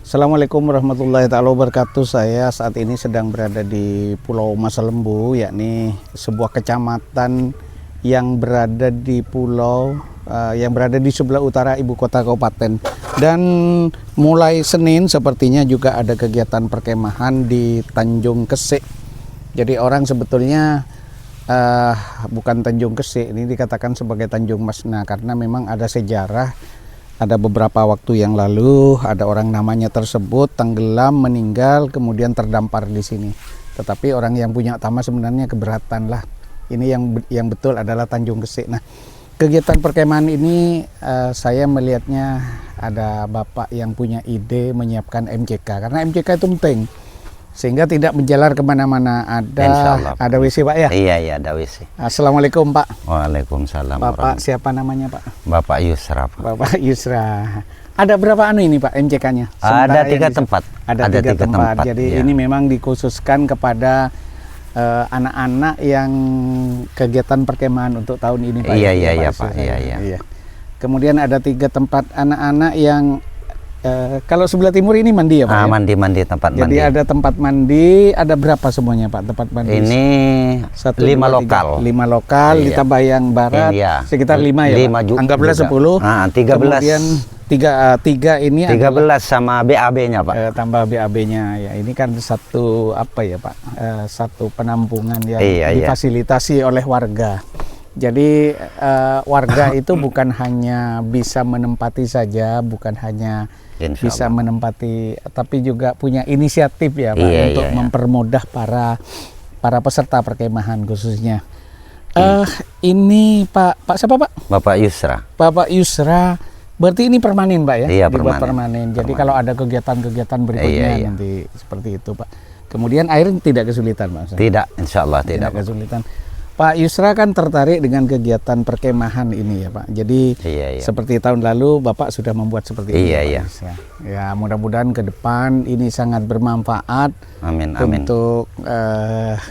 Assalamualaikum warahmatullahi taala wabarakatuh. Saya saat ini sedang berada di Pulau Masalembu, yakni sebuah kecamatan yang berada di sebelah utara ibu kota kabupaten. Dan mulai Senin sepertinya juga ada kegiatan perkemahan di Tanjung Kesik. Jadi orang sebetulnya bukan Tanjung Kesik, ini dikatakan sebagai Tanjung Masna karena memang ada sejarah. Ada beberapa waktu yang lalu ada orang namanya tersebut tenggelam, meninggal, kemudian terdampar di sini. Tetapi orang yang punya taman sebenarnya keberatan lah. Ini yang betul adalah Tanjung Kesik. Nah, kegiatan perkemahan ini saya melihatnya ada bapak yang punya ide menyiapkan MCK karena MCK itu penting sehingga tidak menjalar kemana-mana. Ada WC Pak ya? Iya ada WC. Assalamualaikum Pak. Waalaikumsalam. Bapak siapa namanya Pak? Bapak Yusra. Pak. Bapak Yusra. Ada berapa ini Pak MCK-nya? Ada 3 tempat. Ada tiga tempat. Jadi ya. ini memang dikhususkan kepada anak-anak yang kegiatan perkemahan untuk tahun ini Pak. Iya Pak. Iya. Kemudian ada 3 tempat anak-anak yang kalau sebelah timur ini mandi ya Pak? Mandi tempat Jadi mandi. ada tempat mandi, ada berapa semuanya Pak tempat mandi? Ini 1, 5 2, 3. lokal. 5 lokal, Iya. ditambah yang barat, Iya. sekitar 5 ya Pak? Anggaplah 10. 13. Kemudian 3 ini 13 sama BAB-nya Pak. Tambah BAB-nya ya. Ini kan satu apa ya Pak? Satu penampungan yang Iya. difasilitasi oleh warga. Jadi warga itu bukan hanya bisa menempati saja, bukan hanya bisa menempati, tapi juga punya inisiatif ya Pak untuk mempermudah para peserta perkemahan khususnya. Ini Pak siapa Pak? Bapak Yusra. Bapak Yusra. Berarti ini permanen Pak ya? Iya, dibuat permanen. Jadi kalau ada kegiatan-kegiatan berikutnya nanti seperti itu Pak. Kemudian air tidak kesulitan Pak? Tidak, insya Allah tidak kesulitan. Pak Yusra kan tertarik dengan kegiatan perkemahan ini ya Pak. Jadi seperti tahun lalu Bapak sudah membuat seperti ini Pak Yusra. Ya mudah-mudahan ke depan ini sangat bermanfaat untuk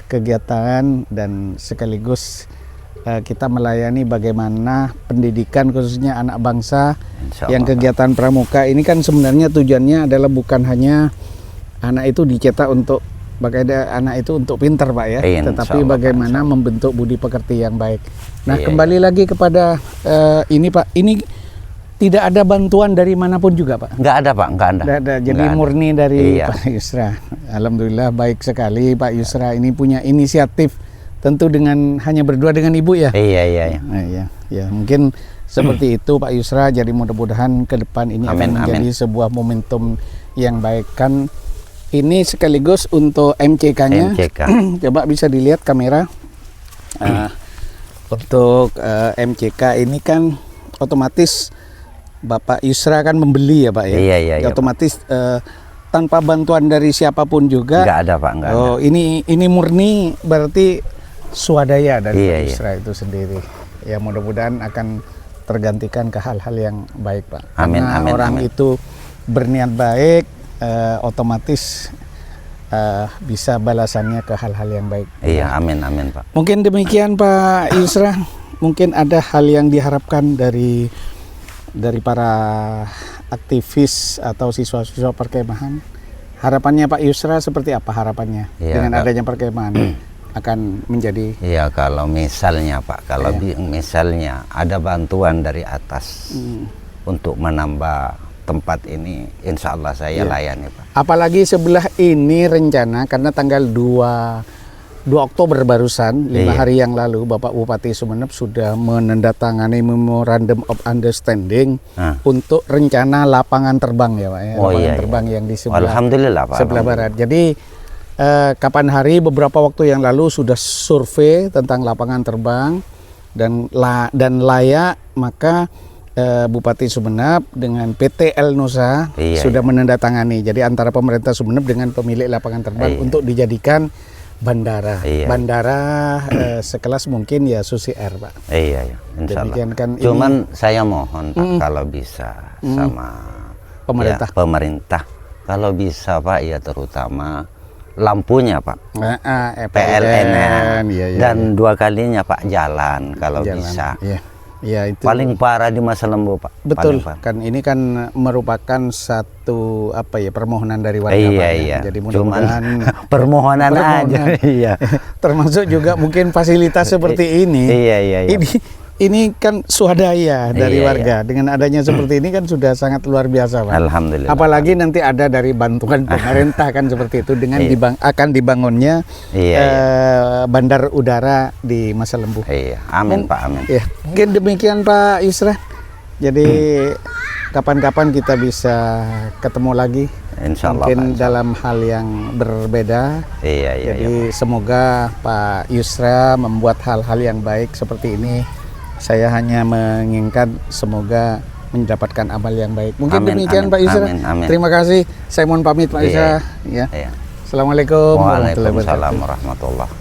kegiatan dan sekaligus kita melayani bagaimana pendidikan khususnya anak bangsa yang kegiatan pramuka ini kan sebenarnya tujuannya adalah bukan hanya anak itu dicetak untuk anak itu untuk pintar Pak ya, tetapi bagaimana membentuk budi pekerti yang baik. Nah kembali lagi kepada ini Pak, ini tidak ada bantuan dari manapun juga Pak? Nggak ada Pak, nggak ada. Jadi murni dari Pak Yusra. Alhamdulillah baik sekali Pak Yusra ini punya inisiatif, tentu dengan hanya berdua dengan Ibu ya? Iya. Ya mungkin seperti itu Pak Yusra. Jadi mudah-mudahan ke depan ini akan menjadi sebuah momentum yang baik kan. Ini sekaligus untuk MCK-nya. Coba bisa dilihat kamera. Untuk MCK ini kan otomatis Bapak Yusra kan membeli ya Pak ya. Iya. Otomatis tanpa bantuan dari siapapun juga. Nggak ada Pak. Nggak ada. Ini murni berarti swadaya dari Pak Yusra itu sendiri. Ya mudah-mudahan akan tergantikan ke hal-hal yang baik Pak. Karena orang itu berniat baik. Otomatis bisa balasannya ke hal-hal yang baik. Iya, amin Pak. Mungkin demikian Pak Yusra. Mungkin ada hal yang diharapkan dari para aktivis atau siswa-siswa perkemahan. Harapannya Pak Yusra seperti apa harapannya dengan adanya perkemahan akan menjadi? Iya, kalau misalnya Pak, misalnya ada bantuan dari atas untuk menambah tempat ini, insya Allah saya layani Pak. Apalagi sebelah ini rencana karena tanggal 2 Oktober barusan 5 hari yang lalu Bapak Bupati Sumeneb sudah menandatangani Memorandum of Understanding untuk rencana lapangan terbang ya Pak ya. Lapangan terbang yang di sebelah barat. Jadi kapan hari beberapa waktu yang lalu sudah survei tentang lapangan terbang dan layak, maka Bupati Sumeneb dengan PT El Nusa sudah menandatangani. Jadi antara pemerintah Sumeneb dengan pemilik lapangan terbang untuk dijadikan bandara. Bandara sekelas mungkin ya Susi Air Pak. Iya. Insya Allah. Kan cuman saya mohon Pak kalau bisa sama pemerintah kalau bisa Pak ya terutama lampunya Pak, PLN dan 2 kalinya Pak jalan kalau bisa. Ya, itu Paling parah di Masa Lembu, Pak. betul. Paling parah. Kan ini kan merupakan satu apa ya, permohonan dari warga Iya, Pak, ya. iya. Jadi Cuman mudah-mudahan permohonan aja. Iya. termasuk juga mungkin fasilitas seperti ini. Iya, iya, iya. Ini kan swadaya dari Iya, warga. Dengan adanya seperti ini kan sudah sangat luar biasa, Pak. Alhamdulillah. Apalagi nanti ada dari bantuan pemerintah kan seperti itu dengan Iya. akan dibangunnya Iya, bandar udara di Masa Lembu. Iya, amin Pak, amin. Ya, mungkin demikian Pak Yusra. Jadi kapan-kapan kita bisa ketemu lagi. Insya Allah, Mungkin Pak. dalam hal yang berbeda. Iya, iya, Jadi iya. semoga Pak Yusra membuat hal-hal yang baik seperti ini. Saya hanya menginginkan semoga mendapatkan amal yang baik. Mungkin Amin, demikian amin, Pak Yusra. amin, amin. Terima kasih. Saya mohon pamit Pak Iya, Yusra. Ya. Iya. Assalamualaikum warahmatullahi wabarakatuh. Waalaikumsalam warahmatullahi wabarakatuh.